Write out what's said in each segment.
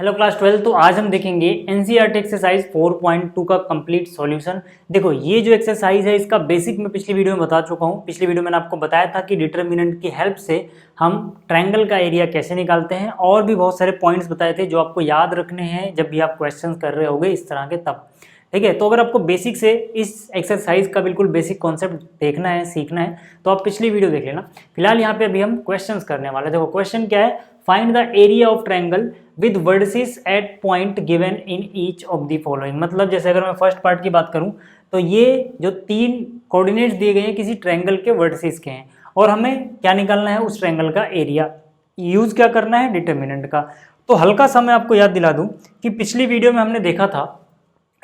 Hello class 12। तो आज हम देखेंगे एनसीईआरटी एक्सरसाइज 4.2 का कंप्लीट सॉल्यूशन। देखो ये जो एक्सरसाइज है इसका बेसिक मैं पिछली वीडियो में बता चुका हूँ। पिछली वीडियो में मैंने आपको बताया था कि डिटरमिनेंट की हेल्प से हम ट्रायंगल का एरिया कैसे निकालते हैं, और भी बहुत सारे पॉइंट्स बताए थे जो आपको याद रखने हैं जब भी आप क्वेश्चन कर रहे होगे इस तरह के तब। ठीक है, तो अगर आपको बेसिक से इस एक्सरसाइज का बिल्कुल बेसिक कॉन्सेप्ट देखना है, सीखना है, तो आप पिछली वीडियो देख लेना। फिलहाल यहाँ पे अभी हम क्वेश्चंस करने वाले हैं। देखो क्वेश्चन क्या है, find the area of triangle with vertices at point given in each of the following. मतलब जैसे अगर मैं फर्स्ट पार्ट की बात करूं तो ये जो तीन कोऑर्डिनेट्स दिए गए हैं किसी ट्रायंगल के वर्टिसेस के हैं, और हमें क्या निकालना है, उस ट्रायंगल का एरिया। यूज क्या करना है, डिटरमिनेंट का। तो हल्का सा मैं आपको याद दिला दूं कि पिछली वीडियो में हमने देखा था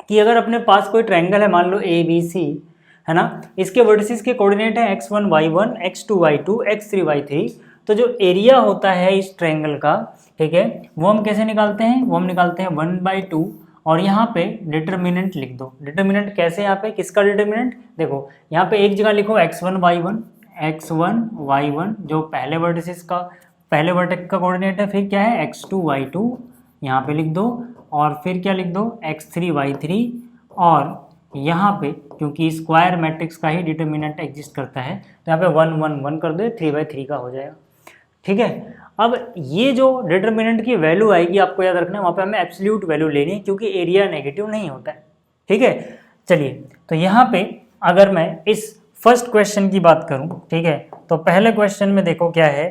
कि अगर अपने पास कोई ट्रायंगल है, मान लो ए बी सी है ना, इसके वर्टिसेस के कोऑर्डिनेट है x1 y1 x2 y2 x3 y3, तो जो एरिया होता है इस ट्रायंगल का, ठीक है, वो हम कैसे निकालते हैं, वो हम निकालते हैं 1/2, और यहाँ पे डिटरमिनेंट लिख दो। डिटरमिनेंट कैसे, यहाँ पे किसका डिटरमिनेंट, देखो यहाँ पे एक जगह लिखो x1 y1 जो पहले वर्टिसेस का पहले वर्टेक्स का कोऑर्डिनेट है, फिर क्या है x2 y2 यहाँ पे लिख दो, और फिर क्या लिख दो x3 y3, और यहाँ पे क्योंकि स्क्वायर मैट्रिक्स का ही डिटरमिनेंट एग्जिस्ट करता है तो यहाँ पे 1 1 1 कर दो, 3/3 का हो जाएगा। ठीक है, अब ये जो डिटरमिनेंट की वैल्यू आएगी आपको याद रखना है, वहाँ पे हमें एब्सोल्यूट वैल्यू लेनी है क्योंकि एरिया नेगेटिव नहीं होता है। ठीक है, चलिए तो यहाँ पे अगर मैं इस फर्स्ट क्वेश्चन की बात करूँ, ठीक है, तो पहले क्वेश्चन में देखो क्या है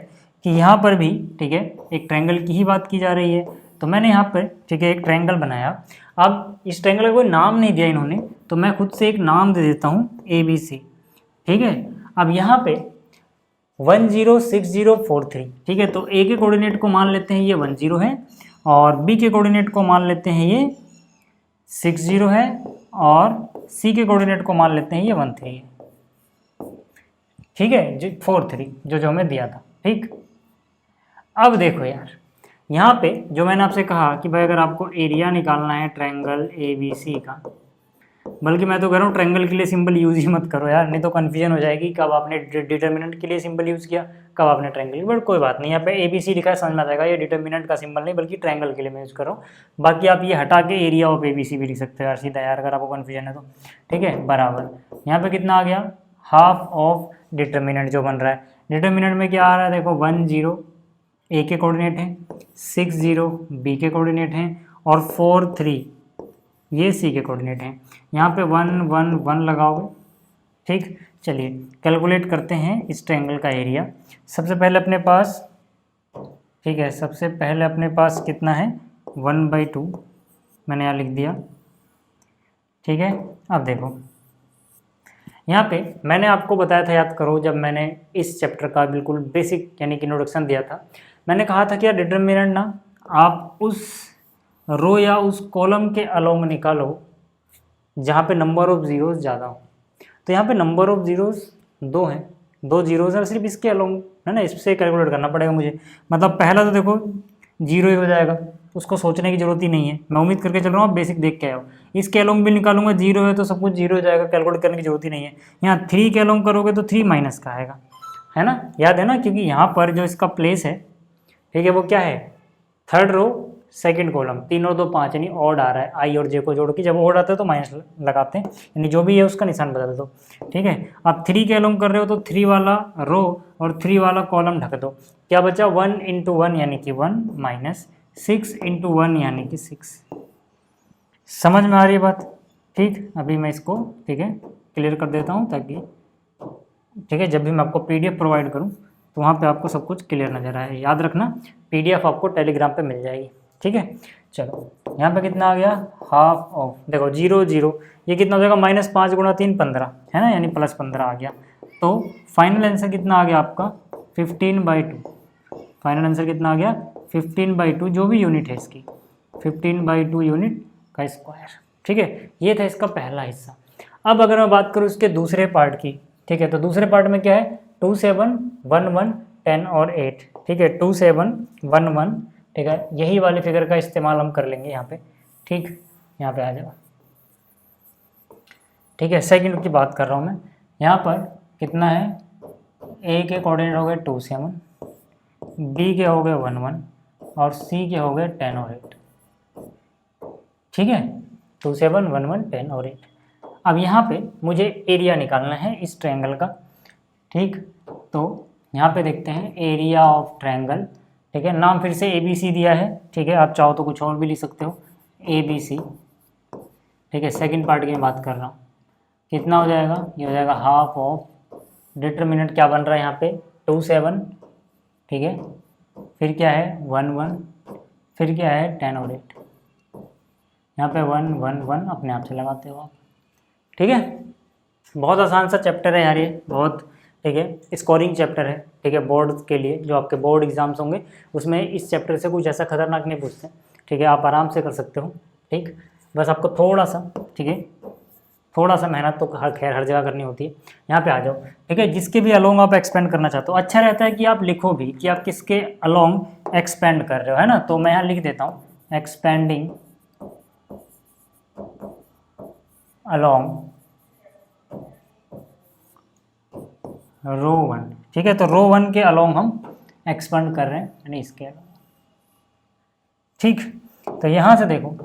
कि यहाँ पर भी, ठीक है, एक ट्रायंगल की ही बात की जा रही है। तो मैंने यहाँ पर, ठीक है, एक ट्रायंगल बनाया। अब इस ट्रायंगल का कोई नाम नहीं दिया इन्होंने, तो मैं खुद से एक नाम दे देता हूँ ABC। ठीक है, अब यहाँ पे 1 0 6 0 4 3, ठीक है, तो A के कोऑर्डिनेट को मान लेते हैं ये 1 0 है, और B के कोऑर्डिनेट को मान लेते हैं ये 6 0 है, और C के कोऑर्डिनेट को मान लेते हैं ये 1 3 है। ठीक है, जो 4 3 जो हमें दिया था। ठीक, अब देखो यार, यहाँ पे जो मैंने आपसे कहा कि भाई अगर आपको एरिया निकालना है ट्रायंगल ABC का, बल्कि मैं तो कह रहा हूँ ट्रायंगल के लिए सिंबल यूज ही मत करो यार, नहीं तो कन्फ्यूजन हो जाएगी कब आपने डिटरमिनेंट के लिए सिंबल यूज़ किया, कब आपने ट्रायंगल। बट कोई बात नहीं, यहाँ पे ABC लिखा है, समझ में आ जाएगा ये डिटरमिनेंट का सिंबल नहीं बल्कि ट्रायंगल के लिए मैं यूज़ कर रहा हूँ। बाकी आप ये हटा के एरिया ऑफ ABC भी लिख सकते हो यार सीधा यार, अगर आपको कन्फ्यूजन है तो। ठीक है, बराबर यहाँ पे कितना आ गया, हाफ ऑफ डिटरमिनेंट जो बन रहा है। डिटरमिनेंट में क्या आ रहा है, देखो 1 0 A के कोऑर्डिनेट हैं, 6 0 B के कोऑर्डिनेट हैं, और 4 3 ये C के कोऑर्डिनेट हैं। यहाँ पे 1 1 1 लगाओगे। ठीक, चलिए कैलकुलेट करते हैं इस ट्रायंगल का एरिया। सबसे पहले अपने पास, ठीक है, सबसे पहले अपने पास कितना है, 1/2 मैंने यहाँ लिख दिया। ठीक है, अब देखो यहाँ पे मैंने आपको बताया था, याद करो, जब मैंने इस चैप्टर का बिल्कुल बेसिक यानी कि इंट्रोडक्शन दिया था, मैंने कहा था कि यार डिटरमिनेंट ना आप उस रो या उस कॉलम के अलोंग निकालो जहाँ पे नंबर ऑफ जीरोस ज़्यादा हो। तो यहाँ पे नंबर ऑफ जीरोस 2 हैं, 2 जीरोस है, सिर्फ इसके अलोंग है ना, इससे कैलकुलेट करना पड़ेगा मुझे। मतलब पहला तो देखो 0 ही हो जाएगा, उसको सोचने की जरूरत ही नहीं है, मैं उम्मीद करके चल रहा हूँ आप बेसिक देख के आए हो। इसके अलोंग भी निकालूंगा, 0 है तो सब कुछ 0 हो जाएगा, कैलकुलेट करने की जरूरत ही नहीं है। यहाँ 3 के अलोंग करोगे तो 3 माइनस का आएगा, है ना, याद है ना, क्योंकि यहाँ पर जो इसका प्लेस है, ठीक है, वो क्या है, थर्ड रो सेकंड कॉलम, 3 और 2 5 यानी ऑड आ रहा है, आई और जे को जोड़ के जब ऑड आता है तो माइनस लगाते हैं, यानी जो भी है उसका निशान बदल दो। ठीक है, अब 3 के अलोंग कर रहे हो तो 3 वाला रो और 3 वाला कॉलम ढक दो, क्या बचा 1 × 1 यानी कि 1 माइनस 6 × 1 यानी कि 6। समझ में आ रही है बात। ठीक, अभी मैं इसको, ठीक है, क्लियर कर देता हूँ ताकि, ठीक है, जब भी मैं आपको PDF प्रोवाइड करूँ तो वहाँ पे आपको सब कुछ क्लियर नजर आए। याद रखना PDF आपको टेलीग्राम पे मिल जाएगी। ठीक है, चलो यहाँ पे कितना आ गया, हाफ ऑफ, देखो 0 0 ये कितना हो जाएगा, -5 × 3 15 है ना, यानी +15 आ गया। तो फाइनल आंसर कितना आ गया आपका 15/2। फाइनल आंसर कितना आ गया 15/2, जो भी यूनिट है इसकी 15/2 यूनिट का स्क्वायर। ठीक है, ये था इसका पहला हिस्सा। अब अगर मैं बात करूँ इसके दूसरे पार्ट की, ठीक है, तो दूसरे पार्ट में क्या है, 2 7 1 1 10 और 8। ठीक है, 2 7 1 1, ठीक है, यही वाली फिगर का इस्तेमाल हम कर लेंगे यहाँ पे। ठीक, यहाँ पे आ जाओ। ठीक है, सेकंड की बात कर रहा हूँ मैं। यहाँ पर कितना है, A के कोऑर्डिनेट हो गए 2 7, B के हो गए 1 1, और C के हो गए 10 और 8। ठीक है, 2 7 1 1 10 और 8। अब यहाँ पे मुझे एरिया निकालना है इस ट्रायंगल का। ठीक, तो यहाँ पे देखते हैं एरिया ऑफ ट्रायंगल। ठीक है, नाम फिर से ABC दिया है। ठीक है, आप चाहो तो कुछ और भी लिख सकते हो, ABC। ठीक है, सेकंड पार्ट की मैं बात कर रहा हूँ। कितना हो जाएगा, ये हो जाएगा हाफ ऑफ, डिटरमिनेंट क्या बन रहा है यहाँ पे 2 7। ठीक है, फिर क्या है 1 1, फिर क्या है 10 और 8। यहाँ पे 1 1 1 अपने आप से लगाते हो आप। ठीक है, बहुत आसान सा चैप्टर है यार ये, बहुत। ठीक है, स्कोरिंग चैप्टर है। ठीक है, बोर्ड के लिए जो आपके बोर्ड एग्जाम्स होंगे उसमें इस चैप्टर से कुछ ऐसा खतरनाक नहीं पूछते। ठीक है, आप आराम से कर सकते हो। ठीक, बस आपको थोड़ा सा, ठीक है, थोड़ा सा मेहनत तो खैर हर जगह करनी होती है। यहाँ पे आ जाओ। ठीक है, जिसके भी अलोंग आप एक्सपेंड करना चाहते हो, अच्छा रहता है कि आप लिखो भी कि आप किसके अलोंग एक्सपेंड कर रहे हो, है ना। तो मैं यहाँ लिख देता हूँ एक्सपेंडिंग अलोंग रो 1। ठीक है, तो रो 1 के अलोंग हम एक्सपेंड कर रहे हैं, यानी इसके अलोंग। ठीक, तो यहाँ से देखो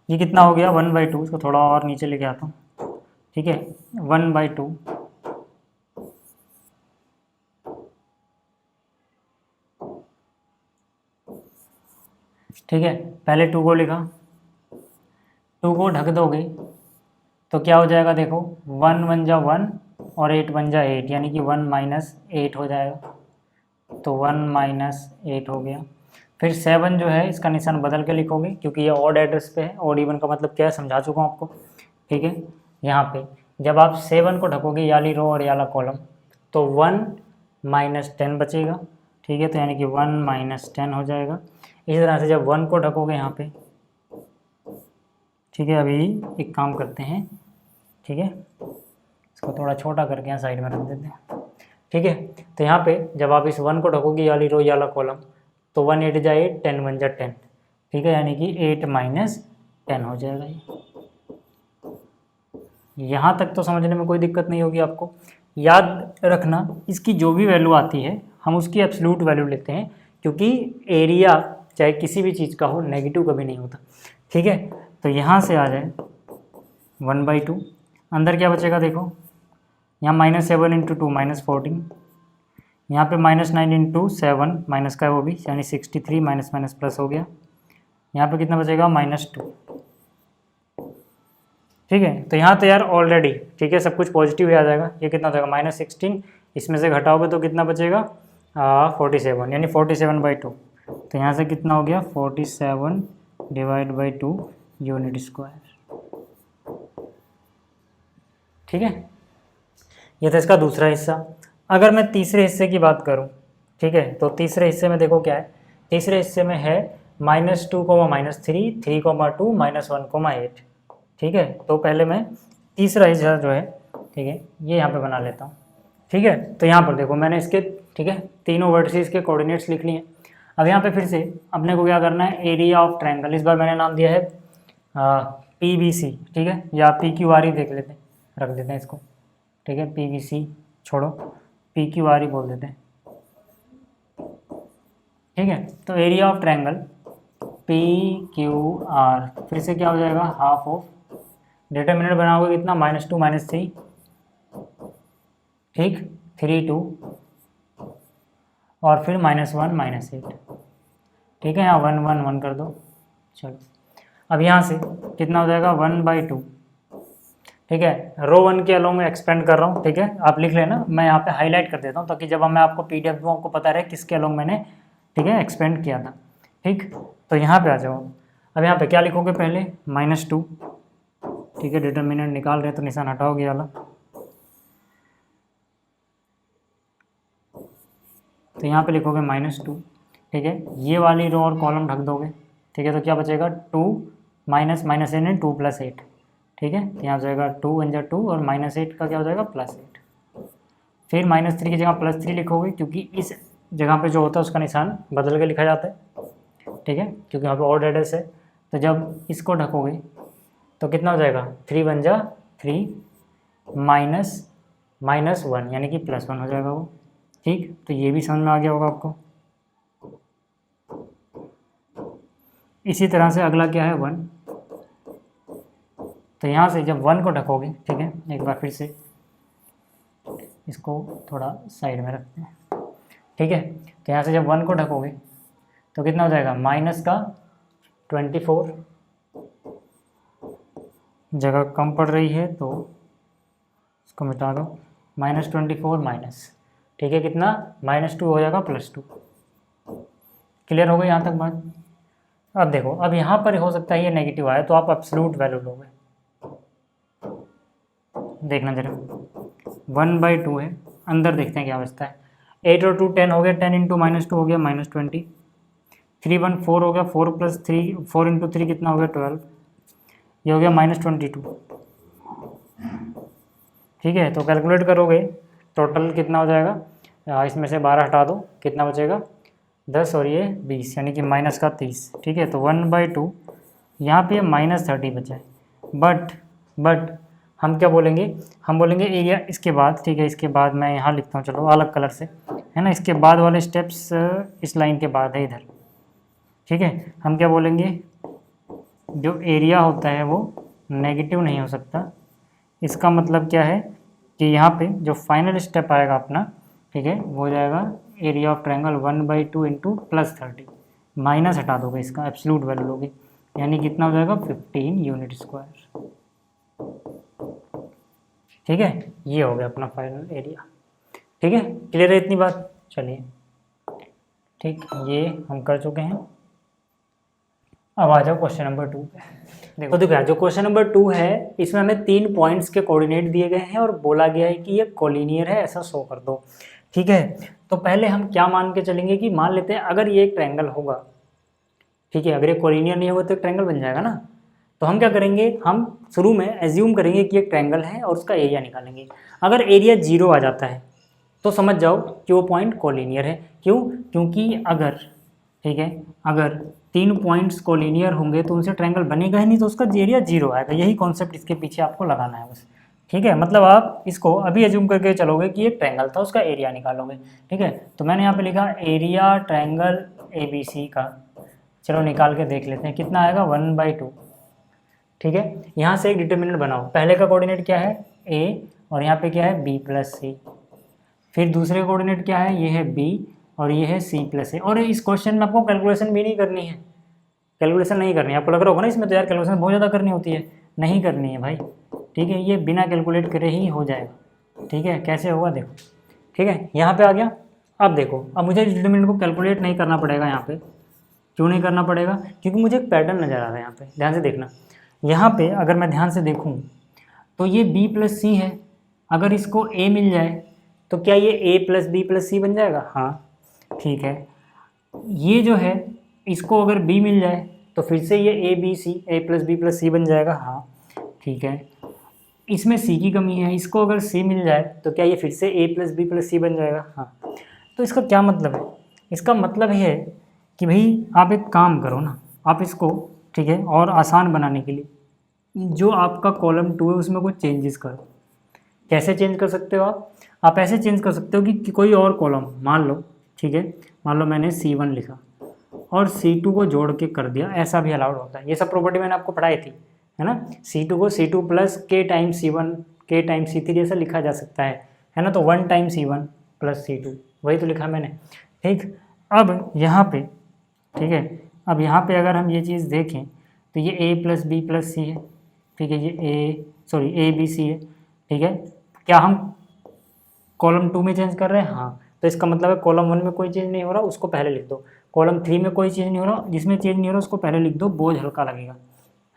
ये कितना हो गया 1/2। इसको थोड़ा और नीचे लेके आता हूँ। ठीक है, 1/2। ठीक है, पहले 2 को लिखा, 2 को ढक दोगे तो क्या हो जाएगा, देखो 1 1 जा 1 और 8 1 जा 8, यानी कि 1 -8 हो जाएगा। तो 1 -8 हो गया। फिर 7 जो है इसका निशान बदल के लिखोगे क्योंकि ये ऑड एड्रेस पे है। ऑड इवन का मतलब क्या है समझा चुका हूँ आपको। ठीक है, यहाँ पे जब आप 7 को ढकोगे याली रो और याला कॉलम तो 1 -10 बचेगा। ठीक है, तो यानी कि 1 -10 हो जाएगा। इसी तरह से जब 1 को ढकोगे यहाँ पे, ठीक है, अभी एक काम करते हैं। ठीक है, इसको थोड़ा छोटा करके यहाँ साइड में रख देते हैं। ठीक है, तो यहाँ पे जब आप इस 1 को ढकोगे याली रो याला कॉलम तो 1 8 जा 8, 10 1 जा 10। ठीक है, यानी कि 8 -10 हो जाएगा ये। यहाँ तक तो समझने में कोई दिक्कत नहीं होगी आपको। याद रखना इसकी जो भी वैल्यू आती है हम उसकी एब्सोल्यूट वैल्यू लेते हैं, क्योंकि एरिया चाहे किसी भी चीज़ का हो नेगेटिव कभी नहीं होता। ठीक है, तो यहाँ से आ जाए 1/2, अंदर क्या बचेगा देखो, यहाँ -7 × 2 -14, यहाँ पे -9 × 7 माइनस का है वो भी, यानी 63 माइनस माइनस प्लस हो गया। यहाँ पे कितना बचेगा -2। ठीक है, तो यहाँ तो यार ऑलरेडी, ठीक है, सब कुछ पॉजिटिव ही आ जाएगा। ये कितना हो जाएगा -16, इसमें से घटाओगे तो कितना बचेगा 47, यानी 47/2। तो यहाँ से कितना हो गया 47 / 2 यूनिट स्क्वायर। ठीक है, ये था इसका दूसरा हिस्सा। अगर मैं तीसरे हिस्से की बात करूँ, ठीक है, तो तीसरे हिस्से में देखो क्या है। तीसरे हिस्से में है -2, -3, 3, 2, -1, 8। ठीक है, तो पहले मैं तीसरा हिस्सा जो है, ठीक है, ये यहाँ पे बना लेता हूँ। ठीक है, तो यहाँ पर देखो मैंने इसके, ठीक है, तीनों वर्टिसेस के कोऑर्डिनेट्स लिख लिए। अब यहाँ पे फिर से अपने को क्या करना है, एरिया ऑफ ट्रायंगल। इस बार मैंने नाम दिया है PBC। ठीक है, या PQR देख लेते हैं, रख देते हैं इसको। ठीक है, PBC छोड़ो, PQR बोल देते हैं। ठीक है, तो एरिया ऑफ ट्रायंगल PQR फिर से क्या हो जाएगा, हाफ ऑफ, डिटरमिनेंट बनाओगे कितना -2 -3, ठीक, 3 2 और फिर -1 -8। ठीक है, यहाँ 1 1 1 कर दो। चलो, अब यहाँ से कितना हो जाएगा 1/2। ठीक है, रो 1 के अलोंग एक्सपेंड कर रहा हूँ। ठीक है, आप लिख लेना, मैं यहाँ पे हाईलाइट कर देता हूँ ताकि जब मैं आपको PDF दूँ आपको पता रहे किसके अलोंग मैंने, ठीक है, एक्सपेंड किया था। ठीक, तो यहाँ पे आ जाओ। अब यहाँ पे क्या लिखोगे, पहले -2। ठीक है, डिटरमिनेंट निकाल रहे हैं तो निशान हटाओगे वाला। तो यहाँ पे लिखोगे -2। ठीक है, ये वाली रो और कॉलम ढक दोगे। ठीक है, तो क्या बचेगा 2 -, 2 + 8। ठीक है, तो यहाँ हो जाएगा 2 1 जा 2 और -8 का क्या हो जाएगा +8। फिर -3 की जगह +3 लिखोगे क्योंकि इस जगह पे जो होता है उसका निशान बदल के लिखा जाता है। ठीक है, क्योंकि यहाँ पे ऑड एड्रेस है। तो जब इसको ढकोगे तो कितना हो जाएगा 3 1 जा 3 -1 यानी कि +1 हो जाएगा वो। ठीक, तो ये भी समझ में आ गया होगा आपको। इसी तरह से अगला क्या है 1, तो यहाँ से जब 1 को ढकोगे, ठीक है, एक बार फिर से इसको थोड़ा साइड में रखते हैं, ठीक है, तो यहाँ से जब 1 को ढकोगे तो कितना हो जाएगा, माइनस का 24, जगह कम पड़ रही है तो इसको मिटा दो, -24 माइनस, ठीक है, कितना -2 हो जाएगा +2। क्लियर हो गई यहाँ तक बात। अब देखो, अब यहाँ पर हो सकता है ये नेगेटिव आए तो आप एब्सोल्यूट वैल्यू लोगे, देखना जरा 1/2 है, अंदर देखते हैं क्या बचता है, 8 और 2 10 हो गया, 10 × -2 हो गया -20, 3 1 4 हो गया, 4 + 3 4 × 3 कितना हो गया 12, ये हो गया -22, ठीक है। तो कैलकुलेट करोगे टोटल कितना हो जाएगा, इसमें से 12 हटा दो, कितना बचेगा 10 और ये 20, यानी कि -30, ठीक है। तो 1/2 यहाँ पे -30 बचा है, बट हम क्या बोलेंगे, हम बोलेंगे एरिया इसके बाद, ठीक है, इसके बाद मैं यहाँ लिखता हूँ, चलो अलग कलर से, है ना, इसके बाद वाले स्टेप्स इस लाइन के बाद है इधर, ठीक है। हम क्या बोलेंगे, जो एरिया होता है वो नेगेटिव नहीं हो सकता, इसका मतलब क्या है कि यहाँ पे जो फाइनल स्टेप आएगा अपना, ठीक है, वो हो जाएगा एरिया ऑफ ट्रायंगल 1/2 × +30, माइनस हटा दोगे इसका, एब्सोल्यूट वैल्यू लोगे, यानी कितना हो जाएगा 15 यूनिट स्क्वायर, ठीक है। ये हो गया अपना फाइनल एरिया, ठीक है, क्लियर है इतनी बात। चलिए ठीक, ये हम कर चुके हैं। अब आ जाओ क्वेश्चन नंबर 2 पे। देखो जो क्वेश्चन नंबर 2 है, इसमें हमें 3 पॉइंट्स के कोऑर्डिनेट दिए गए हैं और बोला गया है कि ये कोलिनियर है, ऐसा शो कर दो, ठीक है। तो पहले हम क्या मान के चलेंगे कि मान लेते हैं अगर ये एक ट्रायंगल होगा, ठीक है, अगर ये कोलिनियर नहीं होगा तो एक ट्रायंगल बन जाएगा ना। तो हम क्या करेंगे, हम शुरू में एज्यूम करेंगे कि एक ट्रायंगल है और उसका एरिया निकालेंगे। अगर एरिया 0 आ जाता है तो समझ जाओ कि वो पॉइंट कोलिनियर है। क्यों? क्योंकि अगर, ठीक है, अगर 3 पॉइंट्स कोलिनियर होंगे तो उनसे ट्रायंगल बनेगा ही नहीं, तो उसका एरिया 0 आएगा। यही कॉन्सेप्ट इसके पीछे आपको लगाना है बस, ठीक है। मतलब आप इसको अभी एज्यूम करके चलोगे कि एक ट्रायंगल था, उसका एरिया निकालोगे, ठीक है। तो मैंने यहाँ पे लिखा एरिया ट्रायंगल ABC का, चलो निकाल के देख लेते हैं कितना आएगा, 1/2, ठीक है। यहाँ से एक डिटर्मिनेंट बनाओ, पहले का कोऑर्डिनेट क्या है A और यहाँ पे क्या है B + C, फिर दूसरे कोऑर्डिनेट क्या है, ये है B और ये है C + A। और इस क्वेश्चन में आपको कैलकुलेशन भी नहीं करनी है, कैलकुलेशन नहीं करनी है। आपको लग रहा होगा ना इसमें तो यार कैलकुलेशन बहुत ज़्यादा करनी होती है, नहीं करनी है भाई, ठीक है। ये बिना कैलकुलेट करे ही हो जाएगा, ठीक है। कैसे होगा देखो, ठीक है, यहाँ पे आ गया। अब देखो, अब मुझे डिटरमिनेंट को कैलकुलेट नहीं करना पड़ेगा यहाँ पे। क्यों नहीं करना पड़ेगा? क्योंकि मुझे एक पैटर्न नज़र आ रहा है यहाँ पे, ध्यान से देखना। यहाँ पे अगर मैं ध्यान से देखूँ तो ये B + C है, अगर इसको A मिल जाए तो क्या ये A + B + C बन जाएगा? हाँ, ठीक है। ये जो है इसको अगर B मिल जाए तो फिर से ये A + B + C बन जाएगा। हाँ, ठीक है। इसमें C की कमी है, इसको अगर C मिल जाए तो क्या ये फिर से A + B + C बन जाएगा? हाँ। तो इसका क्या मतलब है? इसका मतलब है कि भाई आप एक काम करो ना, आप इसको, ठीक है, और आसान बनाने के लिए जो आपका कॉलम 2 है उसमें कुछ चेंजेस करो। कैसे चेंज कर सकते हो आप ऐसे चेंज कर सकते हो कि कोई और कॉलम मान लो, ठीक है, मान लो मैंने C1 लिखा और C2 को जोड़ के कर दिया, ऐसा भी अलाउड होता है। ये सब प्रॉपर्टी मैंने आपको पढ़ाई थी, है ना। C2 को C2 + K × C1 K × C3 ऐसा लिखा जा सकता है ना। तो 1 × C1 + C2, वही तो लिखा मैंने, ठीक। अब यहाँ पे, ठीक है, अब यहाँ पे अगर हम ये चीज़ देखें तो ये A + B + C है, ठीक है, ये ABC है, ठीक है। क्या हम कॉलम 2 में चेंज कर रहे हैं? हाँ। तो इसका मतलब है कॉलम 1 में कोई चेंज नहीं हो रहा, उसको पहले लिख दो। कॉलम 3 में कोई चेंज नहीं हो रहा, जिसमें चेंज नहीं हो रहा उसको पहले लिख दो, बोझ हल्का लगेगा,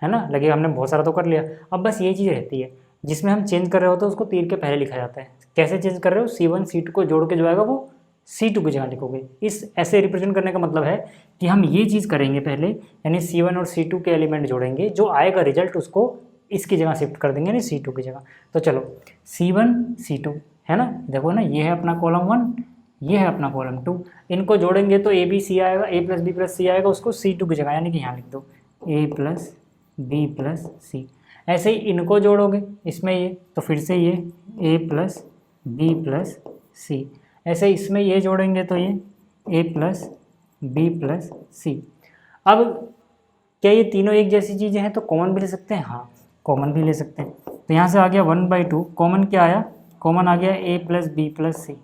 है ना। लगेगा हमने बहुत सारा तो कर लिया। अब बस ये चीज़ रहती है, जिसमें हम चेंज कर रहे होते हैं उसको तीर के पहले लिखा जाता है। कैसे चेंज कर रहे हो? C1 C2 को जोड़ के जो आएगा वो C2 की जगह लिखोगे। इस ऐसे रिप्रेजेंट करने का मतलब है कि हम ये चीज़ करेंगे पहले, यानी C1 और C2 के एलिमेंट जोड़ेंगे, जो आएगा रिजल्ट उसको इसकी जगह शिफ्ट कर देंगे, यानी C2 की जगह। तो चलो C1 C2, है ना, देखो ना, ये है अपना कॉलम 1, ये है अपना कॉलम 2, इनको जोड़ेंगे तो ABC आएगा, A + B + C आएगा, उसको C2 की जगह यानी कि यहाँ लिख दो A + B + C। ऐसे ही इनको जोड़ोगे इसमें ये, तो फिर से ये A + B + C। ऐसे इसमें ये जोड़ेंगे तो ये A + B + C। अब क्या ये तीनों एक जैसी चीज़ें हैं तो कॉमन भी ले सकते हैं? हाँ, कॉमन भी ले सकते हैं। तो यहाँ से आ गया 1/2, कॉमन क्या आया? कॉमन आ गया a + b + c।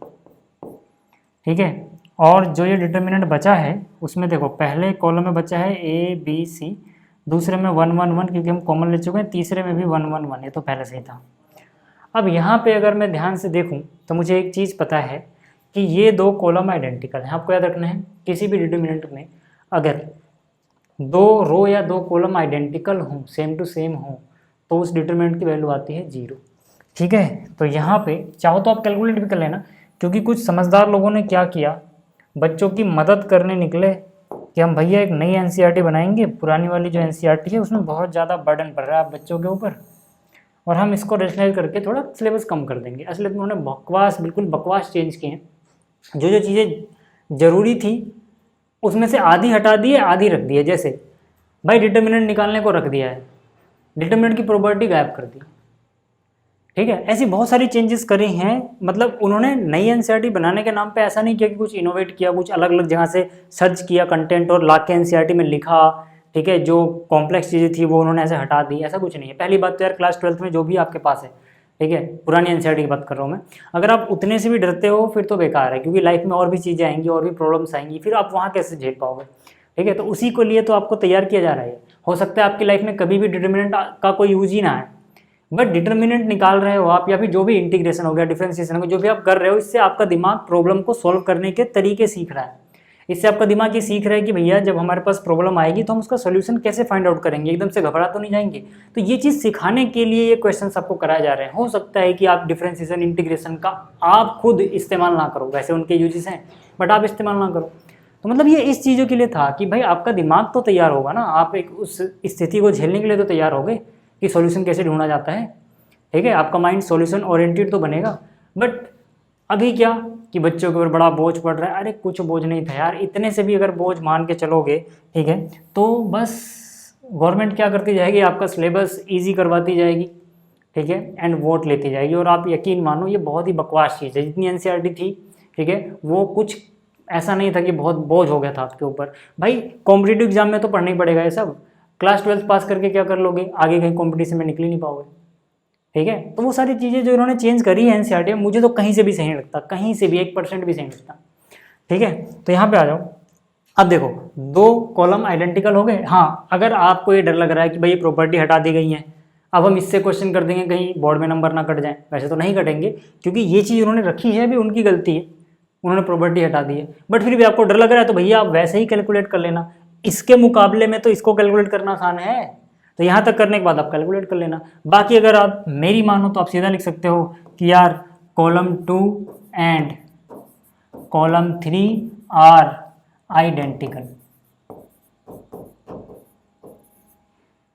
ठीक है, और जो ये डिटर्मिनेंट बचा है उसमें देखो पहले कॉलम में बचा है a b c, दूसरे में 1 1 1 क्योंकि हम कॉमन ले चुके हैं, तीसरे में भी 1 1 1, ये तो पहले से ही था। अब यहाँ पे अगर मैं ध्यान से देखूँ तो मुझे एक चीज़ पता है कि ये दो कॉलम आइडेंटिकल हैं। आपको याद रखना है किसी भी डिटर्मिनेंट में अगर दो रो या दो कॉलम आइडेंटिकल हों, सेम टू सेम हों, तो उस डिटर्मिनेंट की वैल्यू आती है 0। ठीक है, तो यहाँ पे चाहो तो आप कैलकुलेट भी कर लेना, क्योंकि कुछ समझदार लोगों ने क्या किया, बच्चों की मदद करने निकले कि हम भैया एक नई एनसीईआरटी बनाएंगे, पुरानी वाली जो एनसीईआरटी है उसमें बहुत ज़्यादा बर्डन पड़ रहा है बच्चों के ऊपर, और हम इसको रेशनलाइज करके थोड़ा सिलेबस कम कर देंगे। असलियत में उन्होंने बकवास, बिल्कुल बकवास चेंज किए हैं। जो जो चीज़ें ज़रूरी थी उसमें से आधी हटा दी है, आधी रख दी है। जैसे भाई डिटर्मिनेंट निकालने को रख दिया है, डिटर्मिनेंट की प्रॉपर्टी गायब कर दी। ठीक है, ऐसी बहुत सारी चेंजेस करी हैं। मतलब उन्होंने नई एनसीईआरटी बनाने के नाम पे ऐसा नहीं किया कि कुछ इनोवेट किया, कुछ अलग अलग जगह से सर्च किया कंटेंट और ला के एनसीईआरटी में लिखा। ठीक है, जो कॉम्प्लेक्स चीज़ें थी वो उन्होंने ऐसे हटा दी, ऐसा कुछ नहीं है। पहली बात तो यार क्लास 12th में जो भी आपके पास है, ठीक है, पुरानी एनसीईआरटी की बात कर रहा हूँ मैं, अगर आप उतने से भी डरते हो फिर तो बेकार है, क्योंकि लाइफ में और भी चीज़ें आएंगी, और भी प्रॉब्लम्स आएंगी, फिर आप वहाँ कैसे झेल पाओगे। ठीक है, तो उसी को लिए तो आपको तैयार किया जा रहा है। हो सकता है आपकी लाइफ में कभी भी डिटर्मिनेंट का कोई यूज ही ना आए, बट डिटर्मिनेंट निकाल रहे हो आप, या फिर जो भी इंटीग्रेशन हो गया, डिफरेंशिएशन हो गया, जो भी आप कर रहे हो, इससे आपका दिमाग प्रॉब्लम को सॉल्व करने के तरीके सीख रहा है। इससे आपका दिमाग ये सीख रहा है कि भैया जब हमारे पास प्रॉब्लम आएगी तो हम उसका सोल्यूशन कैसे फाइंड आउट करेंगे, एकदम से घबरा तो नहीं जाएंगे। तो ये चीज़ सिखाने के लिए ये क्वेश्चन आपको कराए जा रहे हैं। हो सकता है कि आप डिफरेंशिएशन, इंटीग्रेशन का आप खुद इस्तेमाल ना करो, वैसे उनके यूजेस हैं, बट आप इस्तेमाल ना करो। तो मतलब ये इस चीज़ों के लिए था कि भाई आपका दिमाग तो तैयार होगा ना, आप एक उस स्थिति को झेलने के लिए तो तैयार होगे कि सॉल्यूशन कैसे ढूंढा जाता है। ठीक है, आपका माइंड सॉल्यूशन ओरिएंटेड तो बनेगा। बट अभी क्या कि बच्चों के ऊपर बड़ा बोझ पड़ रहा है। अरे कुछ बोझ नहीं था यार, इतने से भी अगर बोझ मान के चलोगे, ठीक है, तो बस गवर्नमेंट क्या करती जाएगी, आपका सिलेबस ईजी करवाती जाएगी, ठीक है, एंड वोट लेती जाएगी। और आप यकीन मानो ये बहुत ही बकवास चीज़ है। जितनी एनसीईआरटी थी, ठीक है, वो कुछ ऐसा नहीं था कि बहुत बोझ हो गया था आपके ऊपर। भाई कॉम्पिटिटिव एग्जाम में तो पढ़ना ही पड़ेगा ये सब। क्लास 12th पास करके क्या कर लोगे, आगे कहीं कॉम्पिटिशन में निकल ही नहीं पाओगे। ठीक है, तो वो सारी चीज़ें जो इन्होंने चेंज करी है एनसीईआरटी में, मुझे तो कहीं से भी सही नहीं लगता, कहीं से भी 1% भी सही नहीं लगता। ठीक है, तो यहाँ पे आ जाओ। अब देखो दो कॉलम आइडेंटिकल हो गए। हाँ, अगर आपको ये डर लग रहा है कि भाई ये प्रॉपर्टी हटा दी गई है, अब हम इससे क्वेश्चन कर देंगे कहीं बोर्ड में नंबर ना कट जाए, वैसे तो नहीं कटेंगे क्योंकि ये चीज़ उन्होंने रखी है, भी उनकी गलती है, उन्होंने प्रॉपर्टी हटा दी है। बट फिर भी आपको डर लग रहा है तो भैया आप वैसे ही कैलकुलेट कर लेना, इसके मुकाबले में तो इसको कैलकुलेट करना आसान है। तो यहाँ तक करने के बाद आप कैलकुलेट कर लेना। बाकी अगर आप मेरी मानो तो आप सीधा लिख सकते हो कि यार column 2 and column 3 are identical.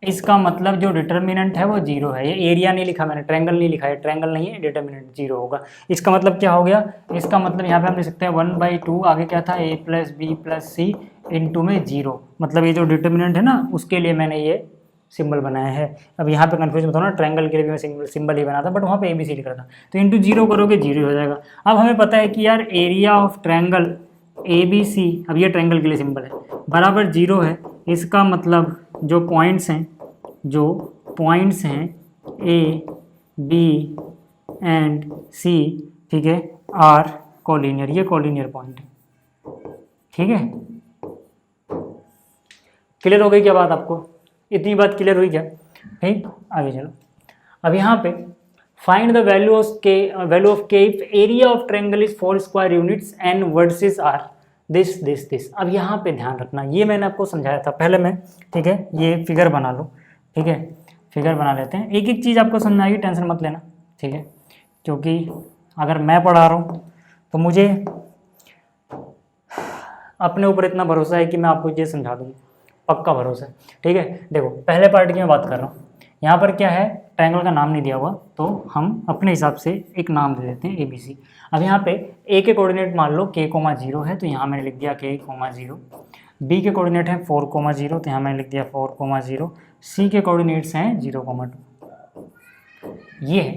इसका मतलब जो डिटर्मिनेंट है वो 0 है। ये एरिया नहीं लिखा मैंने, ट्रायंगल नहीं लिखा है, ट्रायंगल नहीं है, डिटर्मिनेंट 0 होगा। इसका मतलब क्या हो गया, इसका मतलब यहाँ पे हम लिख सकते हैं 1/2, आगे क्या था a + b + c इंटू में 0। मतलब ये जो डिटर्मिनेंट है ना उसके लिए मैंने ये सिंबल बनाया है। अब यहाँ पे कंफ्यूज मत होना, ट्रायंगल के लिए भी मैं सिंबल ही बना था, बट वहाँ पे ABC लिखा था। तो इंटू 0 करोगे 0 हो जाएगा। अब हमें पता है कि यार एरिया ऑफ ट्रायंगल ABC, अब ये ट्रायंगल के लिए सिंबल है, बराबर 0 है। इसका मतलब जो पॉइंट्स हैं A, B एंड C, ठीक है, आर कोलिनियर, ये कोलिनियर पॉइंट है। ठीक है, क्लियर हो गई क्या बात आपको? इतनी बात क्लियर हुई क्या? ठीक, आगे चलो। अब यहाँ पे find the value of k if area of triangle is 4 square units and vertices are this. अब यहाँ पे ध्यान रखना, ये मैंने आपको समझाया था पहले में, ठीक है, ये फिगर बना लो, ठीक है, फिगर बना लेते हैं, एक एक चीज़ आपको समझ आएगी, टेंशन मत लेना, ठीक है, क्योंकि अगर मैं पढ़ा रहा हूँ तो मुझे अपने ऊपर इतना भरोसा है कि मैं आपको ये समझा दूँगा, पक्का भरोसा है। ठीक है, देखो पहले पार्ट की मैं बात कर रहा हूँ। यहाँ पर क्या है, ट्रायंगल का नाम नहीं दिया हुआ, तो हम अपने हिसाब से एक नाम दे देते हैं ABC। अब यहाँ पे A के कोऑर्डिनेट मान लो k, 0 है, तो यहाँ मैंने लिख दिया k, 0। B के कोऑर्डिनेट हैं 4, 0, तो यहाँ मैंने लिख दिया 4, 0। C के कोऑर्डिनेट्स हैं 0, 2, ये है।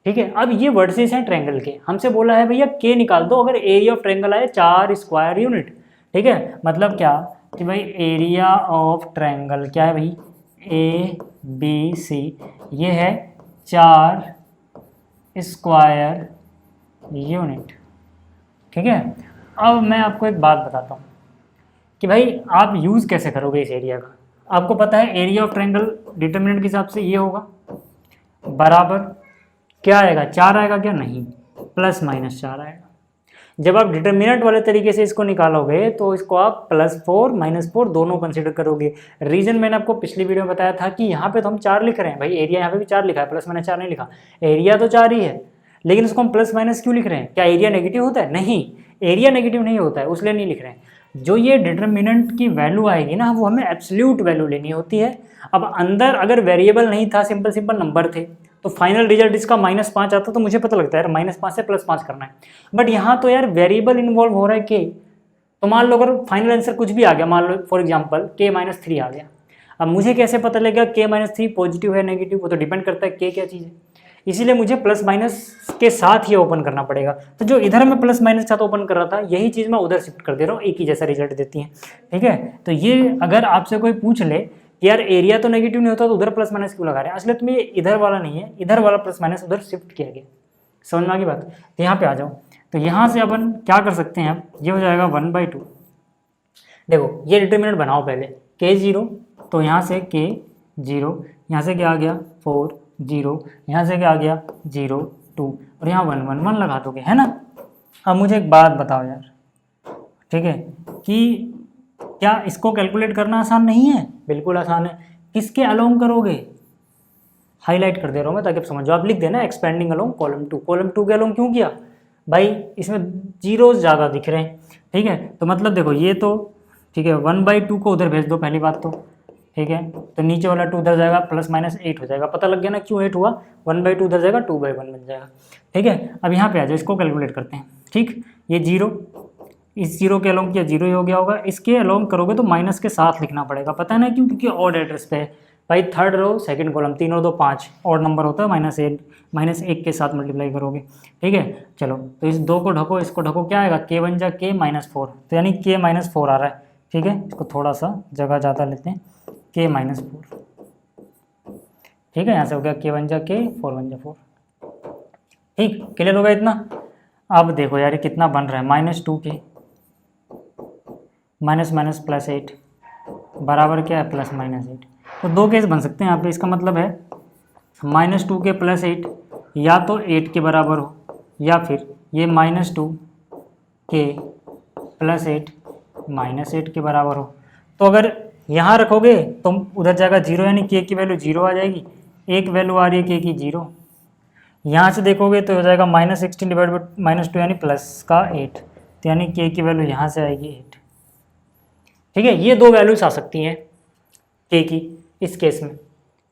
ठीक है, अब ये वर्सेस हैं ट्रायंगल के, हमसे बोला है भैया k निकाल दो अगर एरिया ऑफ ट्रायंगल आए 4 स्क्वायर यूनिट। ठीक है, मतलब क्या कि भाई एरिया ऑफ ट्रायंगल क्या है भाई, ए बी सी, ये है 4 स्क्वायर यूनिट। ठीक है, अब मैं आपको एक बात बताता हूँ कि भाई आप यूज़ कैसे करोगे इस एरिया का। आपको पता है एरिया ऑफ ट्रायंगल डिटर्मिनेंट के हिसाब से ये होगा, बराबर क्या आएगा, 4 आएगा क्या, नहीं, +-4 आएगा। जब आप डिटर्मिनेंट वाले तरीके से इसको निकालोगे तो इसको आप +4 -4 दोनों कंसिडर करोगे। रीजन मैंने आपको पिछली वीडियो में बताया था कि यहाँ पे तो हम 4 लिख रहे हैं भाई, एरिया यहाँ पे भी 4 लिखा है, +-4 नहीं लिखा, एरिया तो 4 ही है, लेकिन उसको हम +- क्यों लिख रहे हैं, क्या एरिया नेगेटिव होता है, नहीं, एरिया नेगेटिव नहीं होता है, उसलिए नहीं लिख रहे हैं। जो ये डिटर्मिनेंट की वैल्यू आएगी ना, वो हमें एब्सोल्यूट वैल्यू लेनी होती है। अब अंदर अगर वेरिएबल नहीं था, सिंपल सिंपल नंबर थे, तो फाइनल रिजल्ट इसका -5 आता तो मुझे पता लगता है यार -5 से +5 करना है। बट यहाँ तो यार वेरिएबल इन्वॉल्व हो रहा है के, तो मान लो अगर फाइनल आंसर कुछ भी आ गया, मान लो फॉर एग्जांपल k-3 आ गया, अब मुझे कैसे पता लगेगा k-3 पॉजिटिव है नेगेटिव, वो तो डिपेंड करता है k क्या चीज़ है, इसीलिए मुझे +- के साथ ही ओपन करना पड़ेगा। तो जो इधर मैं +- के साथ ओपन कर रहा था, यही चीज़ मैं उधर शिफ्ट कर दे रहा हूँ, एक ही जैसा रिजल्ट देती है। ठीक है, तो ये अगर आपसे कोई पूछ ले कि यार एरिया तो नेगेटिव नहीं होता तो उधर +- क्यों लगा रहे हैं, असलियत में ये इधर वाला नहीं है, इधर वाला +- उधर शिफ्ट किया गया। समझ में आ गई बात, तो यहाँ पे आ जाओ। तो यहाँ से अपन क्या कर सकते हैं, अब ये हो जाएगा 1/2। देखो ये डिटर्मिनेंट बनाओ पहले, k0, तो यहाँ से k0, यहाँ से क्या आ गया 4 0, यहाँ से क्या आ गया 0 2, और यहाँ 1 1 1 लगा दोगे, है ना। अब मुझे एक बात बताओ यार, ठीक है, कि क्या इसको कैलकुलेट करना आसान नहीं है, बिल्कुल आसान है। किसके अलोंग करोगे, हाईलाइट कर दे रहा हूँ मैं ताकि आप समझो, आप लिख देना एक्सपेंडिंग अलोंग कॉलम 2, कॉलम 2 के अलोंग क्यों किया भाई, इसमें जीरोस ज़्यादा दिख रहे हैं। ठीक है, तो मतलब देखो ये तो ठीक है, 1/2 को उधर भेज दो पहली बात तो, ठीक है, तो नीचे वाला 2 उधर जाएगा, +-8 हो जाएगा, पता लग गया ना क्यों 8 हुआ, 1/2 उधर जाएगा, 2/1 बन जाएगा। ठीक है, अब यहाँ पे आ जाओ, इसको कैलकुलेट करते हैं। ठीक, ये 0, इस 0 के अलोंग किया 0 ही हो गया होगा, इसके अलोंग करोगे तो माइनस के साथ लिखना पड़ेगा, पता है ना क्यों, क्योंकि ऑड एड्रेस पे है भाई, थर्ड रो सेकंड कॉलम, 3 और 2 5, ऑड नंबर होता है, -1 के साथ मल्टीप्लाई करोगे। ठीक है, चलो तो इस 2 को ढको, इसको ढको, क्या आएगा, k बन जा k-4, तो यानी k-4 आ रहा है। ठीक है, इसको थोड़ा सा जगह ज़्यादा लेते हैं, k-4, ठीक है, यहाँ से हो गया k बन जा k, 4 बन जा 4। ठीक, क्लियर होगा इतना। अब देखो यार ये कितना बन रहा है, -2k -+8 बराबर क्या है, +-8। तो 2 केस बन सकते हैं यहाँ पे, इसका मतलब है -2k + 8 या तो 8 के बराबर हो, या फिर ये -2k + 8 -8 के बराबर हो। तो अगर यहाँ रखोगे तो उधर जाएगा 0, यानी k की वैल्यू 0 आ जाएगी, एक वैल्यू आ रही है k की 0। यहाँ से देखोगे तो हो जाएगा -16/-2 यानी +8, तो यानी k की वैल्यू यहाँ से आएगी 8। ठीक है, ये 2 वैल्यूज आ सकती हैं k की इस केस में।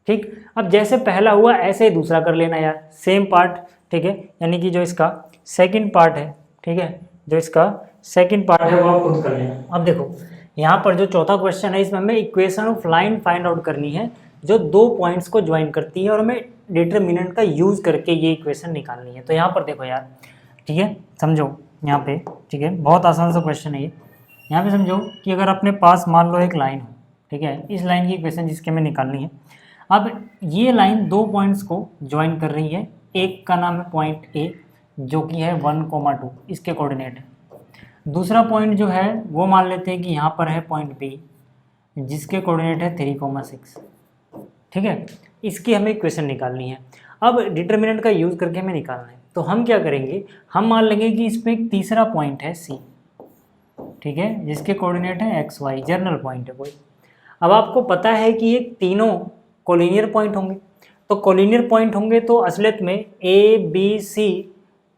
ठीक, अब जैसे पहला हुआ ऐसे ही दूसरा कर लेना यार, सेम पार्ट। ठीक है, यानी कि जो इसका सेकंड पार्ट है, ठीक है, जो इसका सेकंड पार्ट है वो आप खुद कर लेना। अब देखो यहाँ पर जो चौथा क्वेश्चन है, इसमें हमें equation of line find out करनी है जो 2 पॉइंट्स को ज्वाइन करती है, और हमें डिटरमिनेंट का यूज़ करके ये इक्वेशन निकालनी है। तो यहाँ पर देखो यार, ठीक है, समझो यहाँ पे, ठीक है, बहुत आसान सा क्वेश्चन है ये। यहाँ पे समझो कि अगर अपने पास मान लो एक लाइन हो, ठीक है, इस लाइन की इक्वेशन जिसके हमें निकालनी है। अब ये लाइन 2 पॉइंट्स को ज्वाइन कर रही है, एक का नाम है पॉइंट ए जो कि है 1,2, इसके कोऑर्डिनेट है। दूसरा पॉइंट जो है वो मान लेते हैं कि यहाँ पर है पॉइंट बी जिसके कोऑर्डिनेट है 3,6। ठीक है, इसकी हमें इक्वेशन निकालनी है। अब डिटरमिनेंट का यूज़ करके हमें निकालना है, तो हम क्या करेंगे, हम मान लेंगे कि इसमें एक तीसरा पॉइंट है सी, ठीक है, जिसके कोऑर्डिनेट है XY, जर्नल पॉइंट है कोई। अब आपको पता है कि ये तीनों कोलिनियर पॉइंट होंगे, तो कोलिनियर पॉइंट होंगे तो असलियत में ABC,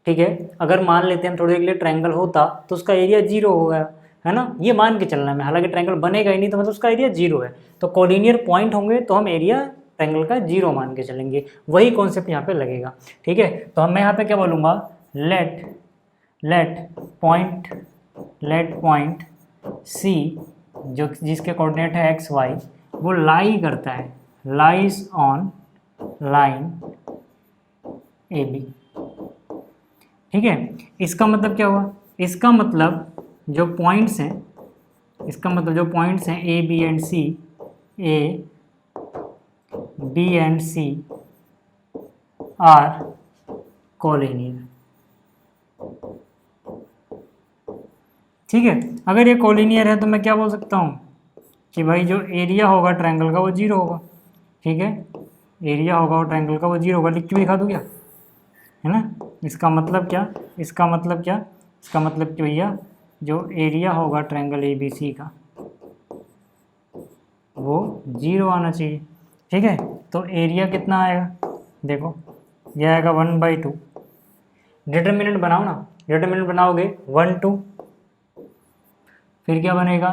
ठीक है, अगर मान लेते हैं हम थोड़ी देर के लिए ट्रायंगल होता तो उसका एरिया 0 हो गया, है ना, ये मान के चलना है, हालांकि ट्रायंगल बनेगा ही नहीं तो मतलब उसका एरिया 0 है। तो कोलिनियर पॉइंट होंगे तो हम एरिया ट्रायंगल का 0 मान के चलेंगे, वही कॉन्सेप्ट यहाँ पे लगेगा। ठीक है, तो मैं यहाँ पे क्या बोलूँगा, लेट पॉइंट C जो जिसके कोऑर्डिनेट है XY वो लाई करता है, लाइज ऑन लाइन AB। ठीक है, इसका मतलब क्या हुआ, इसका मतलब जो पॉइंट्स हैं इसका मतलब जो पॉइंट्स हैं A B and C, A B and C are collinear. ठीक है, अगर ये कोलिनियर है तो मैं क्या बोल सकता हूँ कि भाई जो एरिया होगा ट्रायंगल का वो 0 होगा। ठीक है, एरिया होगा वो ट्रायंगल का वो 0 होगा। लिख के दिखा दूँ क्या, है ना। इसका मतलब क्या, इसका मतलब क्या, इसका मतलब कि भैया जो एरिया होगा ट्रायंगल ए बी सी का वो 0 आना चाहिए। ठीक है, तो एरिया कितना आएगा, देखो ये आएगा 1/2। डिटर्मिनेंट बनाओ ना, डिटर्मिनेंट बनाओगे 1 2, फिर क्या बनेगा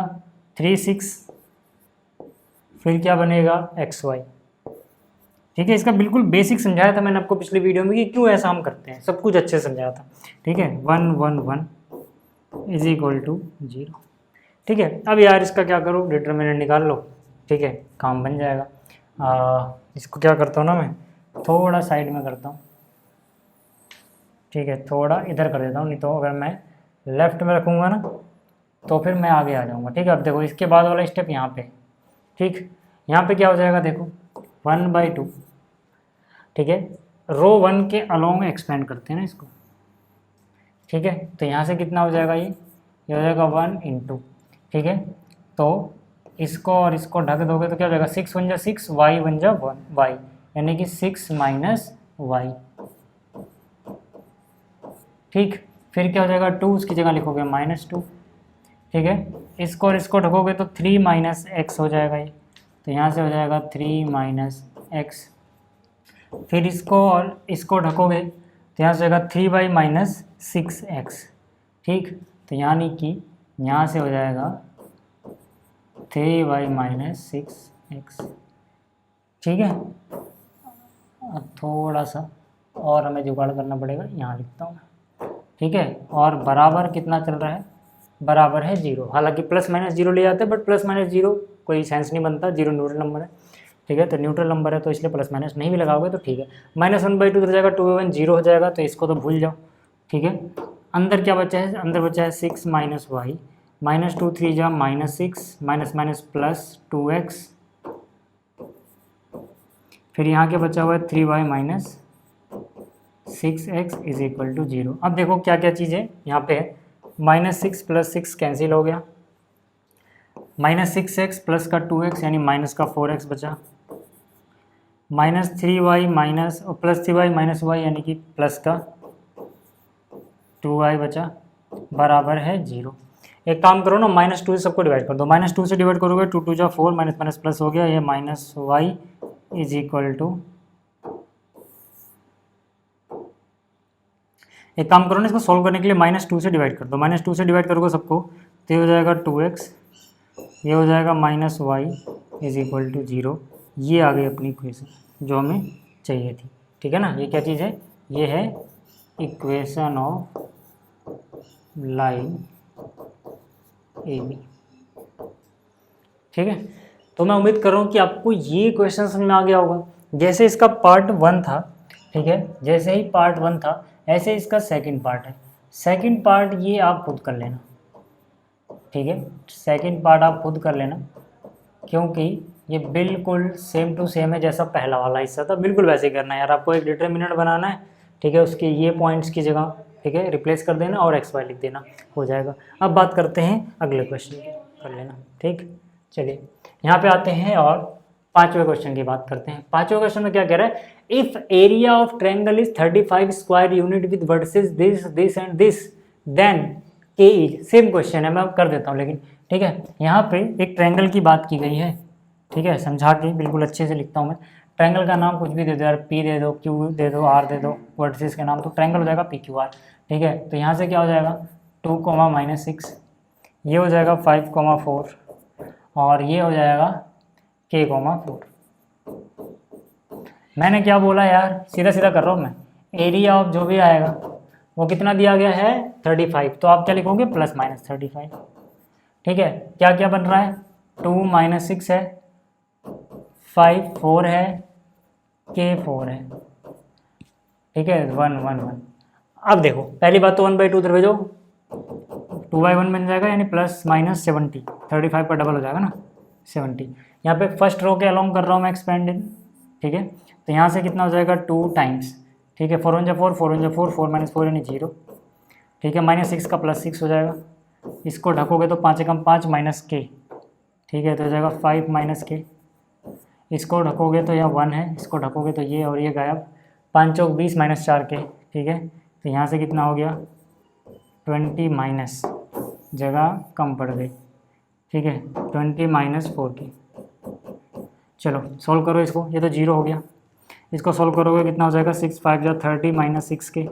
3 6, फिर क्या बनेगा XY। ठीक है, इसका बिल्कुल बेसिक समझाया था मैंने आपको पिछली वीडियो में कि क्यों ऐसा हम करते हैं, सब कुछ अच्छे से समझाया था। ठीक है, 1 1 1 = 0। ठीक है, अब यार इसका क्या करो, डिटर्मिनेंट निकाल लो। ठीक है, काम बन जाएगा। इसको क्या करता हूँ ना, मैं थोड़ा साइड में करता हूँ। ठीक है, थोड़ा इधर कर देता हूँ, नहीं तो अगर मैं लेफ्ट में रखूँगा ना तो फिर मैं आगे आ जाऊँगा। ठीक है, अब देखो इसके बाद वाला स्टेप यहाँ पे। ठीक, यहाँ पे क्या हो जाएगा, देखो 1/2। ठीक है, रो 1 के अलोंग एक्सपेंड करते हैं ना इसको। ठीक है, तो यहाँ से कितना हो जाएगा, ये हो जाएगा 1 × ठीक है, तो इसको और इसको ढक दोगे तो क्या हो जाएगा, 6 1 जा 6, y 1 जा 1 y, यानी कि 6 - y। ठीक, फिर क्या हो जाएगा 2, उसकी जगह लिखोगे -2। ठीक है, इसको और इसको ढकोगे तो 3 - x हो जाएगा ये, तो यहाँ से हो जाएगा 3 - x। फिर इसको और इसको ढकोगे तो यहाँ से हो जाएगा 3y - 6x। ठीक, तो यानी कि यहाँ से हो जाएगा 3y - 6x। ठीक है, अब थोड़ा सा और हमें जुगाड़ करना पड़ेगा, यहाँ लिखता हूँ मैं। ठीक है, और बराबर कितना चल रहा है, बराबर है 0। हालांकि +-0 ले जाते हैं, बट +-0 कोई सेंस नहीं बनता, 0 न्यूट्रल नंबर है। ठीक है, तो न्यूट्रल नंबर है तो इसलिए +- नहीं भी लगाओगे तो ठीक है। -1/2 उधर जाएगा, 2/1 0 हो जाएगा, तो इसको तो भूल जाओ। ठीक है, अंदर क्या बचा है, अंदर बचा है 6 - y, -2 3 जा -6, - +2x, फिर यहाँ क्या बचा हुआ है 3y - 6x = 0। अब देखो क्या क्या चीज़ है यहाँ पे है, -6 + 6 कैंसिल हो गया, -6x प्लस का 2x यानी माइनस का 4x बचा, -3y माइनस +3y - y यानी कि प्लस का 2y बचा, बराबर है 0। एक काम करो ना, -2 से सबको डिवाइड कर दो, -2 से डिवाइड करोगे 2 2 जा 4, माइनस प्लस हो गया, ये -y = एक काम करो ना, इसको सॉल्व करने के लिए -2 से डिवाइड कर दो, -2 से डिवाइड करोगे सबको तो ये हो जाएगा 2x, ये हो जाएगा -y = 0। ये आ गई अपनी इक्वेशन जो हमें चाहिए थी। ठीक है ना, ये क्या चीज़ है, ये है equation of line A B. ठीक है, तो मैं उम्मीद कर रहा हूँ कि आपको ये क्वेश्चन समझ में आ गया होगा। जैसे इसका पार्ट 1 था, ठीक है, जैसे ही पार्ट 1 था ऐसे इसका सेकंड पार्ट है। सेकंड पार्ट ये आप खुद कर लेना। ठीक है, सेकंड पार्ट आप खुद कर लेना, क्योंकि ये बिल्कुल सेम टू सेम है जैसा पहला वाला हिस्सा था, बिल्कुल वैसे ही करना है यार। आपको एक डिटरमिनेंट बनाना है, ठीक है, उसके ये पॉइंट्स की जगह, ठीक है, रिप्लेस कर देना और XY लिख देना, हो जाएगा। अब बात करते हैं अगले क्वेश्चन की, कर लेना। ठीक, चलिए यहाँ पे आते हैं और 5वें क्वेश्चन की बात करते हैं। 5वें क्वेश्चन में क्या कह रहा है, if area of triangle is 35 square unit with vertices this this and this, then k is, same question है, मैं कर देता हूँ लेकिन। ठीक है, यहाँ पे एक ट्रायंगल की बात की गई है। ठीक है, समझा के बिल्कुल अच्छे से लिखता हूँ मैं। ट्रायंगल का नाम कुछ भी दे दो यार, P दे दो, Q दे दो, R दे दो, वर्टिसेस के नाम, तो ट्रायंगल हो जाएगा PQR। ठीक है, तो यहाँ से क्या हो जाएगा 2, -6, ये हो जाएगा 5, 4, और ये हो जाएगा K, 4। मैंने क्या बोला यार, सीधा सीधा कर रहा हूँ मैं। एरिया ऑफ जो भी आएगा वो कितना दिया गया है 35, तो आप क्या लिखोगे +-35। ठीक है, क्या क्या बन रहा है, 2 - 6 है, 5 4 है, K 4 है। ठीक है, 1 1 1। अब देखो पहली बात तो 1/2 उधर भेजो, 2/1 बन जाएगा, यानी प्लस माइनस 70, 35 का डबल हो जाएगा ना 70। यहाँ पे फर्स्ट रो के अलोंग कर रहा हूँ मैं एक्सपेंडेड, ठीक है। तो यहाँ से कितना हो जाएगा 2 टाइम्स, ठीक है, 4 × 4 4 × 4 4 - 4 यानी 0, ठीक है। -6 का +6 हो जाएगा, इसको ढकोगे तो 5 × 5 -k, ठीक है, तो हो जाएगा 5 - k। इसको ढकोगे तो यहाँ 1 है, इसको ढकोगे तो ये और ये गायब, 5 चौक 20 -4k, ठीक है। तो यहाँ से कितना हो गया 20 माइनस, जगह कम पड़ गई, ठीक है, 20 - 4k। चलो सॉल्व करो इसको, ये तो 0 हो गया। इसको सॉल्व करोगे कितना हो जाएगा 6 × 5 = 30 -6k,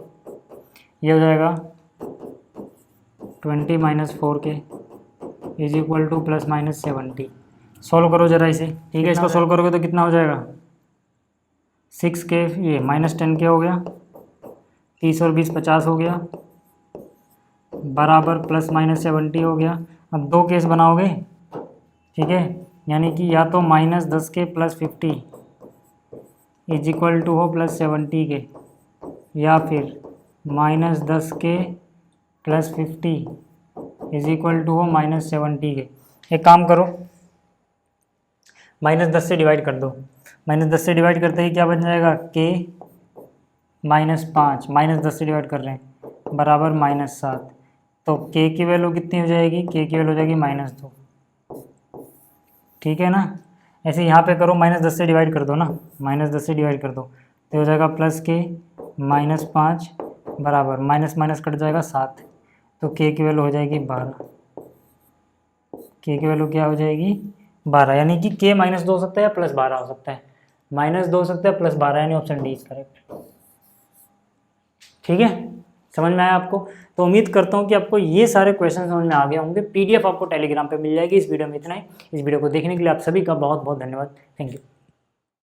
ये हो जाएगा 20 - 4k is equal to +-70। Solve करो जरा इसे, ठीक है। इसको सॉल्व करोगे तो कितना हो जाएगा 6k, ये -10k हो गया, 30 और 20 50 हो गया, बराबर +-70 हो गया। अब 2 केस बनाओगे, ठीक है, यानी कि या तो -10k + 50 इज इक्वल टू हो +70k, या फिर -10k + 50 इज इक्वल टू हो -70k। एक काम करो, -10 से डिवाइड कर दो, -10 से डिवाइड करते ही क्या बन जाएगा k -5, -10 से डिवाइड कर रहे हैं, बराबर -7। तो k की वैल्यू कितनी हो जाएगी, k की वैल्यू हो जाएगी -2, ठीक है ना। ऐसे यहाँ पे करो, -10 से डिवाइड कर दो ना, -10 से डिवाइड कर दो तो हो जाएगा +k -5 बराबर माइनस माइनस कट जाएगा 7, तो k की वैल्यू हो जाएगी 12, k की वैल्यू क्या हो जाएगी 12, यानी कि k -2 हो सकता है या +12 हो सकता है, -2 हो सकता है +12, यानी ऑप्शन डी इज करेक्ट, ठीक है। समझ में आया आपको? तो उम्मीद करता हूँ कि आपको ये सारे क्वेश्चन समझ में आ गए होंगे। PDF आपको टेलीग्राम पे मिल जाएगी। इस वीडियो में इतना ही। इस वीडियो को देखने के लिए आप सभी का बहुत बहुत धन्यवाद। Thank you.